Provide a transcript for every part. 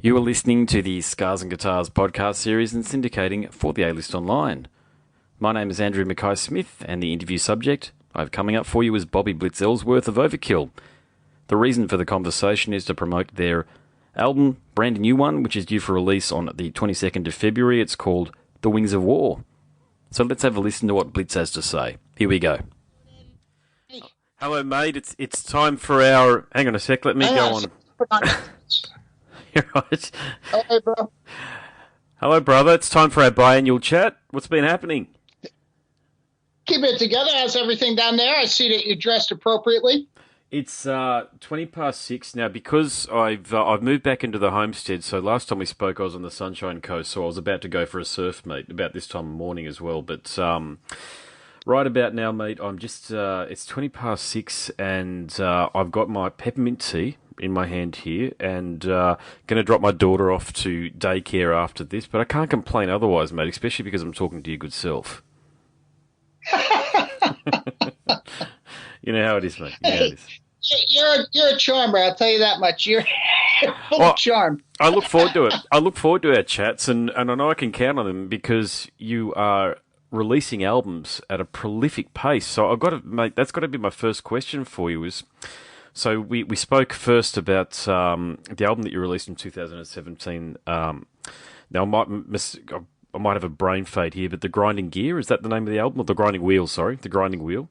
You are listening to the Scars and Guitars podcast series and syndicating for the A-List Online. My name is Andrew Mackay-Smith, and the interview subject I have coming up for you is Bobby Blitz Ellsworth of Overkill. The reason for the conversation is to promote their album, brand new one, which is due for release on the 22nd of February. It's called The Wings of War. So let's have a listen to what Blitz has to say. Here we go. Hello, mate. It's time for our... Hang on a sec. Let me go on. You're right. Hey, bro. Hello, brother. It's time for our biannual chat. What's been happening? Keep it together. How's everything down there? I see that you're dressed appropriately. It's 20 past 6 now because I've moved back into the homestead. So last time we spoke, I was on the Sunshine Coast, so I was about to go for a surf, mate, about this time of morning as well. But right about now, mate, I'm just it's 20 past 6, and I've got my peppermint tea in my hand here, and going to drop my daughter off to daycare after this. But I can't complain otherwise, mate, especially because I'm talking to your good self. You know how it is, mate. You know how it is. You're a charmer, I'll tell you that much. You're full of charm. I look forward to it. I look forward to our chats, and I know I can count on them because you are releasing albums at a prolific pace. So I've got to, mate, that's got to be my first question for you is, so we spoke first about the album that you released in 2017. Now I might have a brain fade here, but The Grinding Gear, is that the name of the album? Or The Grinding Wheel, sorry. The Grinding Wheel.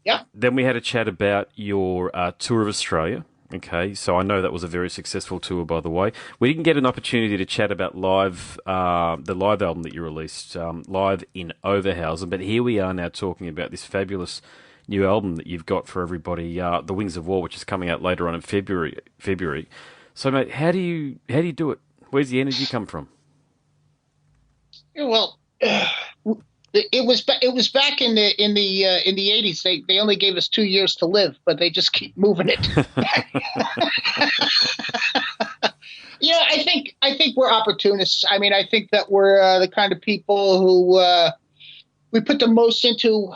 Yeah. Then we had a chat about your tour of Australia. Okay, so I know that was a very successful tour, by the way. We didn't get an opportunity to chat about the live album that you released, live in Overhausen, but here we are now talking about this fabulous new album that you've got for everybody, The Wings of War, which is coming out later on in February. So, mate, how do you do it? Where's the energy come from? Well, it was back in the 80s. They only gave us 2 years to live, but they just keep moving it. Yeah, I think we're opportunists. I mean, I think that we're the kind of people who we put the most into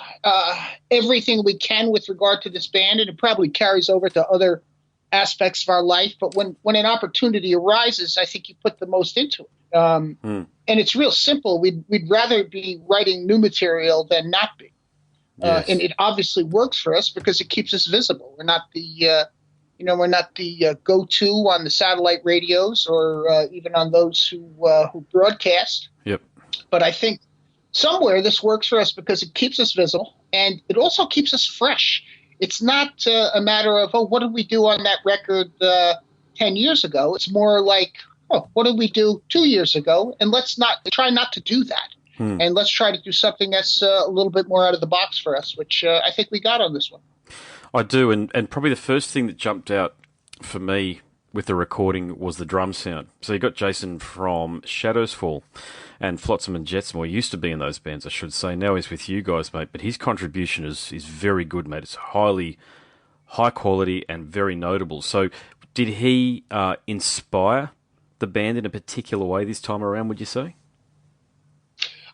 everything we can with regard to this band, and it probably carries over to other aspects of our life. But when an opportunity arises, I think you put the most into it. And it's real simple. We'd rather be writing new material than not be. Yes. And it obviously works for us because it keeps us visible. We're not the go-to on the satellite radios or even on those who broadcast. Yep. But I think somewhere this works for us because it keeps us visible, and it also keeps us fresh. It's not a matter of, what did we do on that record 10 years ago? It's more like, what did we do 2 years ago? And let's try not to do that. And let's try to do something that's a little bit more out of the box for us, which I think we got on this one. I do, and probably the first thing that jumped out for me with the recording was the drum sound. So you got Jason from Shadows Fall and Flotsam and Jetsam, or used to be in those bands, I should say. Now he's with you guys, mate, but his contribution is very good, mate. It's high quality and very notable. So did he inspire the band in a particular way this time around, would you say?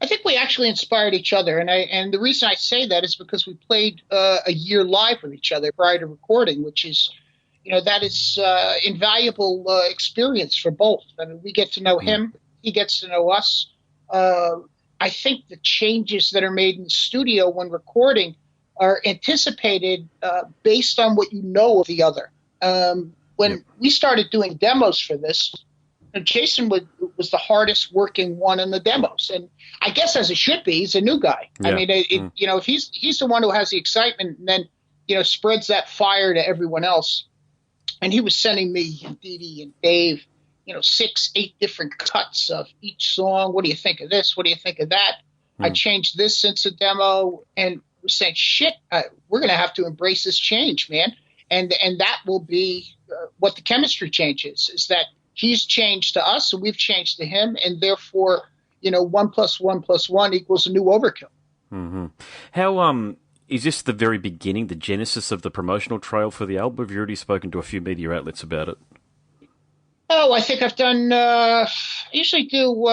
I think we actually inspired each other, and the reason I say that is because we played a year live with each other prior to recording, which is, that is invaluable experience for both. I mean, we get to know him, he gets to know us. I think the changes that are made in the studio when recording are anticipated based on what you know of the other. When we started doing demos for this, Jason was the hardest working one in the demos, and I guess as it should be. He's a new guy. Yeah. I mean, if he's the one who has the excitement, and then spreads that fire to everyone else. And he was sending me and Dee Dee and Dave, 6-8 different cuts of each song. What do you think of this? What do you think of that? I changed this since the demo, and we're saying, shit, we're going to have to embrace this change, man. And that will be what the chemistry change is that he's changed to us, and we've changed to him, and therefore, 1 + 1 + 1 equals a new Overkill. Mm-hmm. How is this the very beginning, the genesis of the promotional trail for the album? Have you already spoken to a few media outlets about it? Oh, I think I've done. I usually do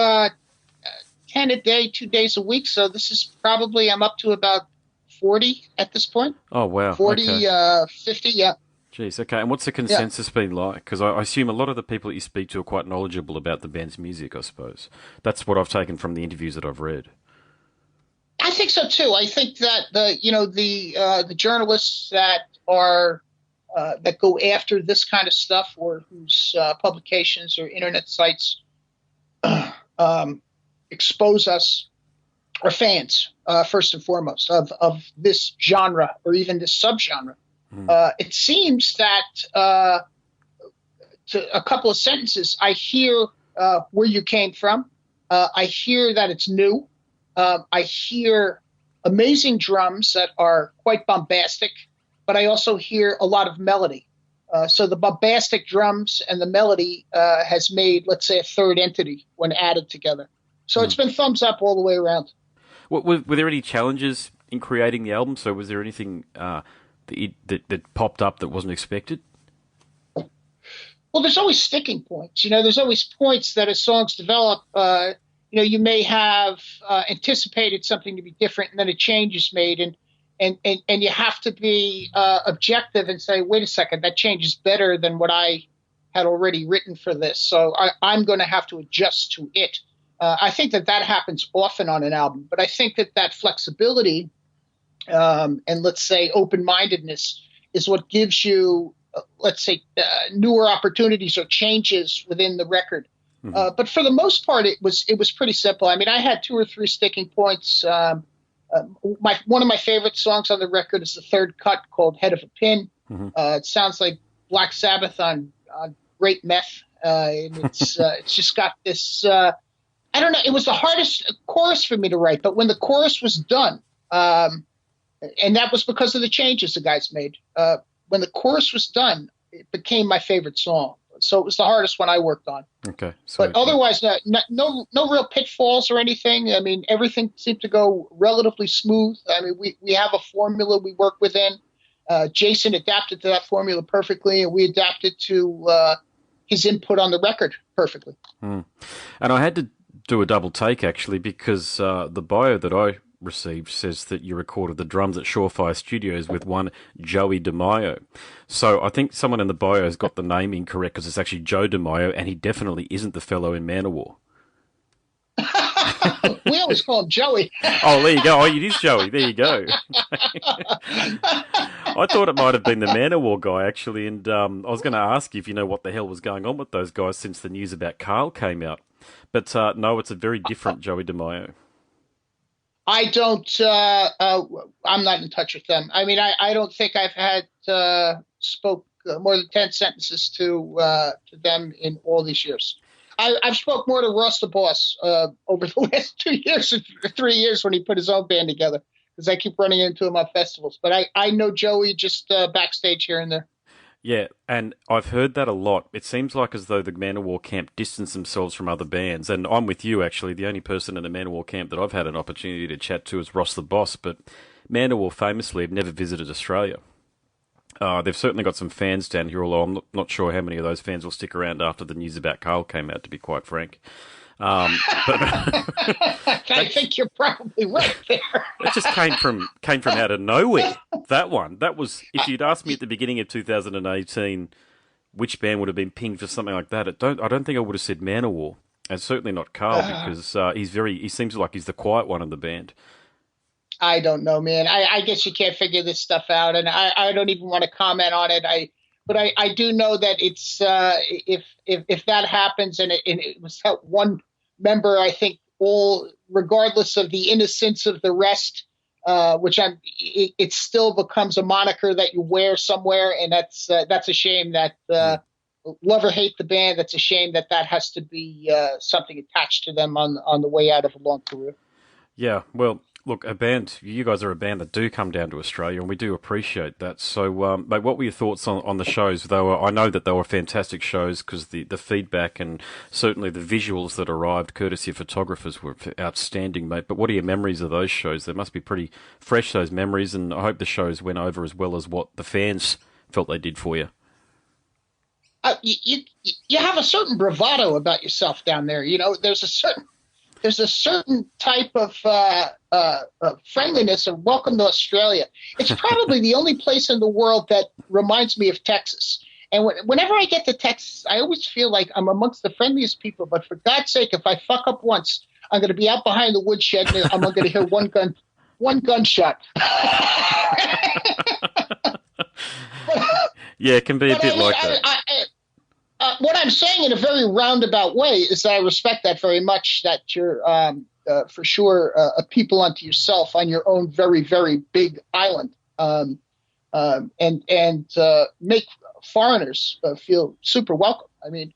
10 a day, 2 days a week. So this is probably I'm up to about 40 at this point. Oh wow, 40, okay. 50, yeah. Jeez, okay. And what's the consensus been like? Because I assume a lot of the people that you speak to are quite knowledgeable about the band's music, I suppose. That's what I've taken from the interviews that I've read. I think so too. I think that the journalists that are that go after this kind of stuff, or whose publications or internet sites expose us, are fans first and foremost of this genre or even this subgenre. It seems that to a couple of sentences, I hear where you came from. I hear that it's new. I hear amazing drums that are quite bombastic, but I also hear a lot of melody. So the bombastic drums and the melody has made, let's say, a third entity when added together. So it's been thumbs up all the way around. Were there any challenges in creating the album? So was there anything that popped up that wasn't expected? Well, there's always sticking points. There's always points that as songs develop, you may have anticipated something to be different, and then a change is made, and you have to be objective and say, wait a second, that change is better than what I had already written for this, so I'm going to have to adjust to it. I think that happens often on an album, but I think that flexibility and, let's say, open-mindedness is what gives you, let's say, newer opportunities or changes within the record. But for the most part, it was pretty simple. I mean, I had 2 or 3 sticking points. One of my favorite songs on the record is the third cut called "Head of a Pin." It sounds like Black Sabbath on great meth. And it's just got this. I don't know. It was the hardest chorus for me to write, but when the chorus was done, and that was because of the changes the guys made. When the chorus was done, it became my favorite song. So it was the hardest one I worked on. Okay. But otherwise, no real pitfalls or anything. I mean, everything seemed to go relatively smooth. I mean, we have a formula we work within. Jason adapted to that formula perfectly, and we adapted to his input on the record perfectly. And I had to do a double take, actually, because the bio that I received says that you recorded the drums at Surefire Studios with one Joey DeMaio. So I think someone in the bio has got the name incorrect because it's actually Joe DeMaio, and he definitely isn't the fellow in Manowar. We always call him Joey. Oh, there you go. Oh, it is Joey. There you go. I thought it might have been the Manowar guy, actually, and I was going to ask you if you know what the hell was going on with those guys since the news about Carl came out. But no, it's a very different Joey DeMaio. I don't. I'm not in touch with them. I mean, I don't think I've had spoke more than 10 sentences to them in all these years. I've spoke more to Ross the Boss over the last 2 years or 3 years when he put his own band together, because I keep running into him on festivals. But I know Joey just backstage here and there. Yeah, and I've heard that a lot. It seems like as though the Manowar camp distance themselves from other bands, and I'm with you, actually. The only person in the Manowar camp that I've had an opportunity to chat to is Ross the Boss, but Manowar famously have never visited Australia. They've certainly got some fans down here, although I'm not sure how many of those fans will stick around after the news about Carl came out, to be quite frank. I think you're probably right there. It just came from out of nowhere. That one. That was, if you'd asked me at the beginning of 2018 which band would have been pinged for something like that, I don't think I would have said Manowar, and certainly not Carl, because he seems like he's the quiet one in the band. I don't know, man. I guess you can't figure this stuff out, and I don't even want to comment on it. But I do know that it's if that happens, and it was one member, I think, all regardless of the innocence of the rest, it still becomes a moniker that you wear somewhere, and that's a shame. That love or hate the band, that's a shame that has to be something attached to them on the way out of a long career. Yeah, well, look, you guys are a band that do come down to Australia, and we do appreciate that. So, mate, what were your thoughts on the shows? I know that they were fantastic shows because the feedback and certainly the visuals that arrived, courtesy of photographers, were outstanding, mate. But what are your memories of those shows? They must be pretty fresh, those memories, and I hope the shows went over as well as what the fans felt they did for you. You have a certain bravado about yourself down there. There's a certain there's a certain type of friendliness and welcome to Australia. It's probably the only place in the world that reminds me of Texas. And whenever I get to Texas, I always feel like I'm amongst the friendliest people. But for God's sake, if I fuck up once, I'm going to be out behind the woodshed and I'm going to hear one gunshot. Yeah, it can be a bit like that. What I'm saying in a very roundabout way is that I respect that very much, that you're for sure a people unto yourself on your own very, very big island, and make foreigners feel super welcome. I mean,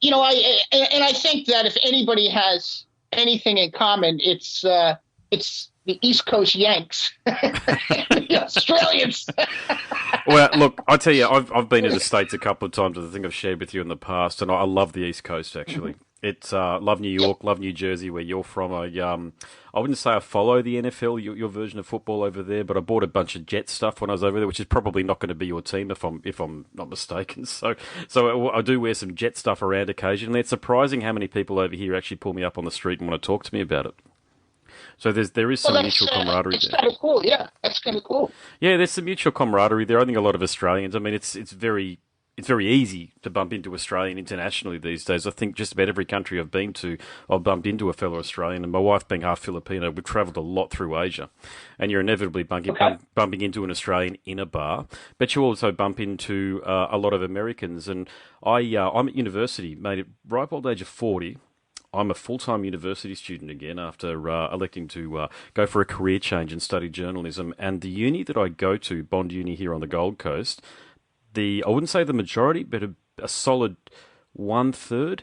I think that if anybody has anything in common, it's the East Coast Yanks, the Australians. Well, look, I tell you, I've been to the States a couple of times, as I think I've shared with you in the past, and I love the East Coast, actually. It's love New York, love New Jersey, where you're from. I wouldn't say I follow the NFL, your version of football over there, but I bought a bunch of Jet stuff when I was over there, which is probably not going to be your team if I'm not mistaken. So I do wear some Jet stuff around occasionally. It's surprising how many people over here actually pull me up on the street and want to talk to me about it. So there is some mutual camaraderie there. It's kind of cool, yeah. That's kind of cool. Yeah, there's some mutual camaraderie there. I think a lot of Australians. I mean, it's very easy to bump into Australian internationally these days. I think just about every country I've been to, I've bumped into a fellow Australian. And my wife being half Filipino, we've travelled a lot through Asia, and you're inevitably bumping into an Australian in a bar. But you also bump into a lot of Americans. And I'm at university, made it ripe old age of 40. I'm a full-time university student again after electing to go for a career change and study journalism. And the uni that I go to, Bond Uni here on the Gold Coast, I wouldn't say the majority, but a solid 1/3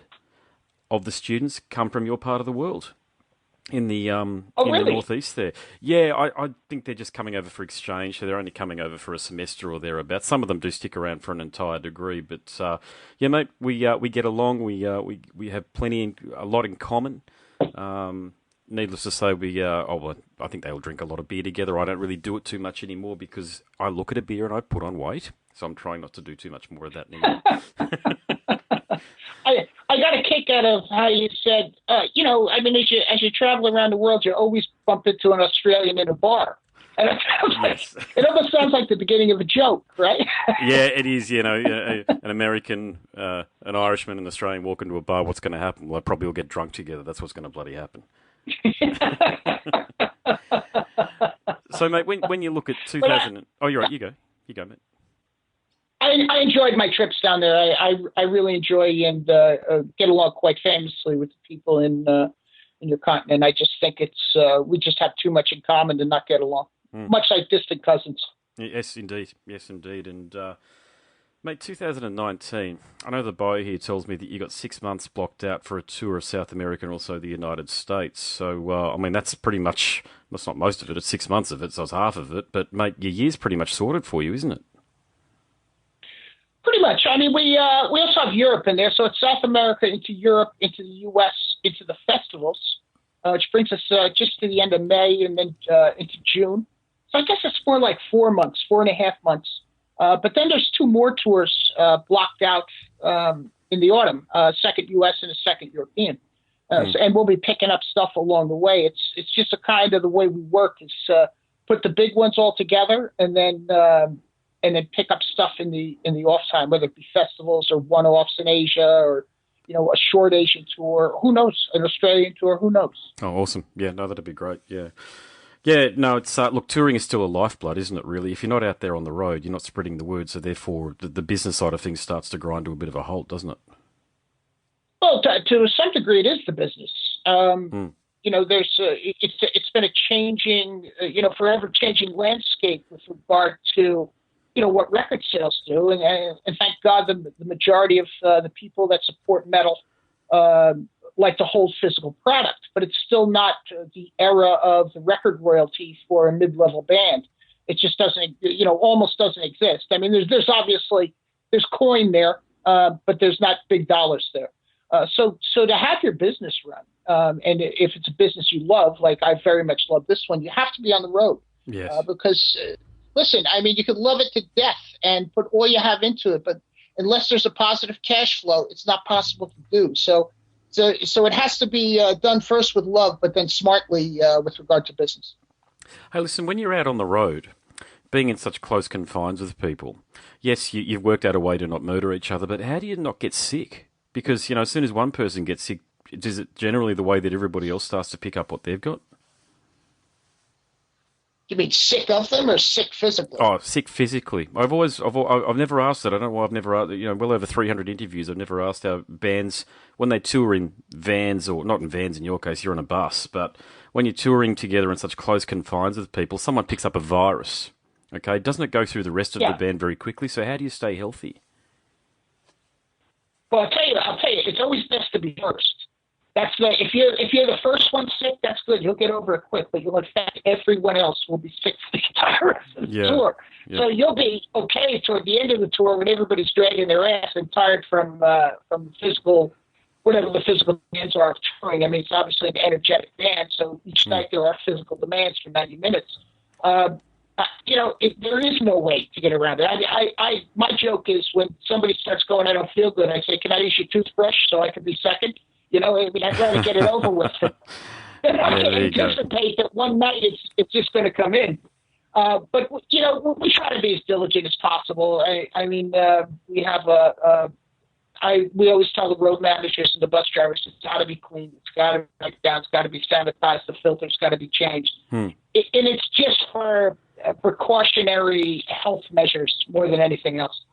of the students come from your part of the world. In the really? the northeast there. Yeah, I think they're just coming over for exchange, so they're only coming over for a semester or thereabouts. Some of them do stick around for an entire degree, but yeah, mate, we get along. We have a lot in common. Needless to say, I think they all drink a lot of beer together. I don't really do it too much anymore because I look at a beer and I put on weight, so I'm trying not to do too much more of that anymore. I got a kick out of how you said, as you travel around the world, you always bump into an Australian in a bar. And it almost sounds like the beginning of a joke, right? Yeah, it is. An American, an Irishman, and an Australian walk into a bar. What's going to happen? Well, probably all get drunk together. That's what's going to bloody happen. So, mate, when you look at 2000, you're right. You go, mate. I enjoyed my trips down there. I really enjoy and get along quite famously with the people in your continent. I just think it's we just have too much in common to not get along, much like distant cousins. Yes, indeed. And mate, 2019. I know the bio here tells me that you got 6 months blocked out for a tour of South America and also the United States. So that's pretty much, that's not most of it. It's 6 months of it, so it's half of it. But mate, your year's pretty much sorted for you, isn't it? Pretty much. I mean, we also have Europe in there, so it's South America into Europe, into the U.S., into the festivals, which brings us just to the end of May and then into June. So I guess it's more like 4 months, 4.5 months. But then there's 2 more tours blocked out in the autumn, second U.S. and a second European. And we'll be picking up stuff along the way. It's just a kind of the way we work is put the big ones all together and then pick up stuff in the off time, whether it be festivals or one-offs in Asia or, a short Asian tour. Who knows? An Australian tour. Who knows? Oh, awesome. Yeah, no, that'd be great. Yeah. Yeah, no, it's look, touring is still a lifeblood, isn't it, really? If you're not out there on the road, you're not spreading the word, so therefore the business side of things starts to grind to a bit of a halt, doesn't it? Well, to some degree, it is the business. There's it's been a changing, forever changing landscape with regard to, what record sales do. And thank God the majority of the people that support metal like to hold physical product, but it's still not the era of the record royalty for a mid-level band. It just doesn't, almost doesn't exist. I mean, there's obviously, there's coin there, but there's not big dollars there. So to have your business run, and if it's a business you love, like I very much love this one, you have to be on the road. Yes. Because, listen, I mean, you could love it to death and put all you have into it, but unless there's a positive cash flow, it's not possible to do. So So it has to be done first with love, but then smartly with regard to business. Hey, listen, when you're out on the road, being in such close confines with people, yes, you've worked out a way to not murder each other, but how do you not get sick? Because, as soon as one person gets sick, is it generally the way that everybody else starts to pick up what they've got? You mean sick of them or sick physically? Oh, sick physically. I've never asked it. I don't know why I've never asked. Well over 300 interviews. I've never asked how bands when they tour in vans, or not in vans in your case, you're on a bus. But when you're touring together in such close confines with people, someone picks up a virus. Okay, doesn't it go through the rest of the band very quickly? So how do you stay healthy? Well, I'll tell you, it's always best to be first. That's the if you're the first one sick, that's good. You'll get over it quick, but you'll infect everyone else will be sick for the entire rest of the tour. Yeah. So you'll be okay toward the end of the tour when everybody's dragging their ass and tired from physical, whatever the physical demands are of touring. I mean, it's obviously an energetic band, so each night there are physical demands for 90 minutes. There is no way to get around it. My joke is when somebody starts going, I don't feel good, I say, can I use your toothbrush so I can be second? I'd rather get it over with. And I can anticipate that one night it's just going to come in. But we try to be as diligent as possible. We have we always tell the road managers and the bus drivers it's got to be clean, it's got to be wiped down, it's got to be sanitized, the filter's got to be changed. And it's just for precautionary health measures more than anything else.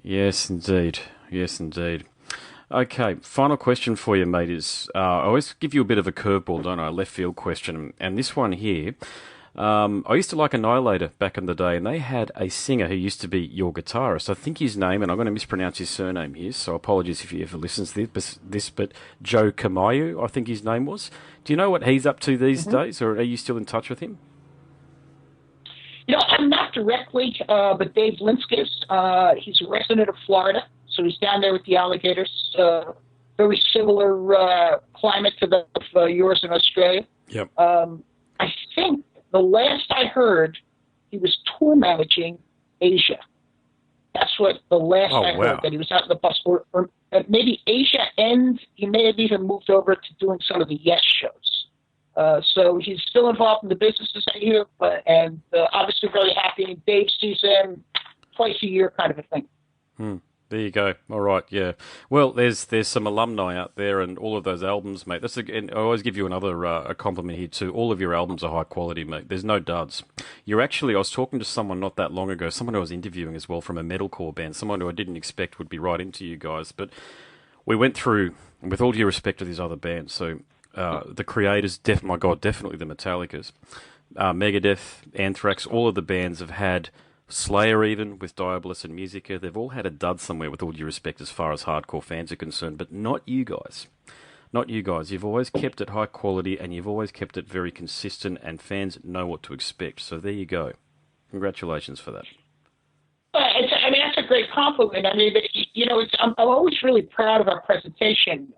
Yes, indeed. Yes, indeed. Okay, final question for you, mate, is I always give you a bit of a curveball, don't I? A left field question. And this one here, I used to like Annihilator back in the day, and they had a singer who used to be your guitarist. I think his name, and I'm going to mispronounce his surname here, so apologies if he ever listens to this, but Joe Kamayu, I think his name was. Do you know what he's up to these days, or are you still in touch with him? I'm not directly, but Dave Linskus, he's a resident of Florida. So he's down there with the alligators. Very similar climate to that of yours in Australia. Yep. I think the last I heard, he was tour managing Asia. That's what the last I heard, that he was out in the bus. Or maybe Asia, and he may have even moved over to doing some of the Yes shows. So he's still involved in the businesses here, and obviously very happy. Dave sees him twice a year kind of a thing. There you go. All right, yeah. Well, there's some alumni out there, and all of those albums, mate. And I always give you another a compliment here too. All of your albums are high quality, mate. There's no duds. I was talking to someone not that long ago, someone who I was interviewing as well from a metalcore band, someone who I didn't expect would be right into you guys. But we went through, with all due respect to these other bands, so the Creators, definitely the Metallicas, Megadeth, Anthrax, all of the bands have had. Slayer, even with Diabolus and Musica, they've all had a dud somewhere, with all due respect as far as hardcore fans are concerned, but not you guys. Not you guys. You've always kept it high quality, and you've always kept it very consistent, and fans know what to expect. So there you go. Congratulations for that. That's a great compliment. I'm always really proud of our presentation.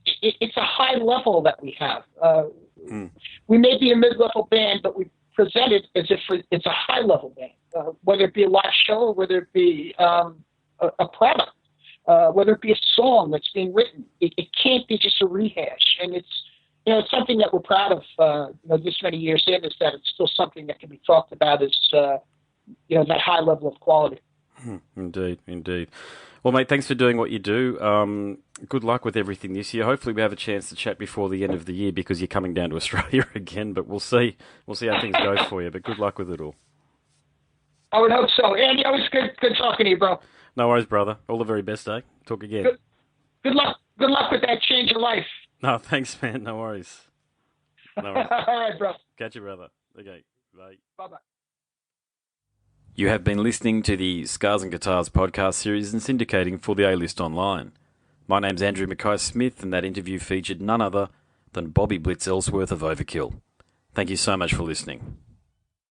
It's a high level that we have. We may be a mid-level band, but we presented as if it's a high-level band, whether it be a live show or whether it be a product, whether it be a song that's being written. It can't be just a rehash, and it's something that we're proud of. This many years in, is that it's still something that can be talked about as that high level of quality. Indeed. Well, mate, thanks for doing what you do. Good luck with everything this year. Hopefully we have a chance to chat before the end of the year, because you're coming down to Australia again, but we'll see. We'll see how things go for you, but good luck with it all. I would hope so. Andy, always good talking to you, bro. No worries, brother. All the very best, eh? Talk again. Good luck with that change of life. No, thanks, man. No worries. All right, bro. Catch you, brother. Okay, bye. Bye-bye. You have been listening to the Scars and Guitars podcast series and syndicating for the A-List Online. My name's Andrew Mackay-Smith, and that interview featured none other than Bobby Blitz Ellsworth of Overkill. Thank you so much for listening.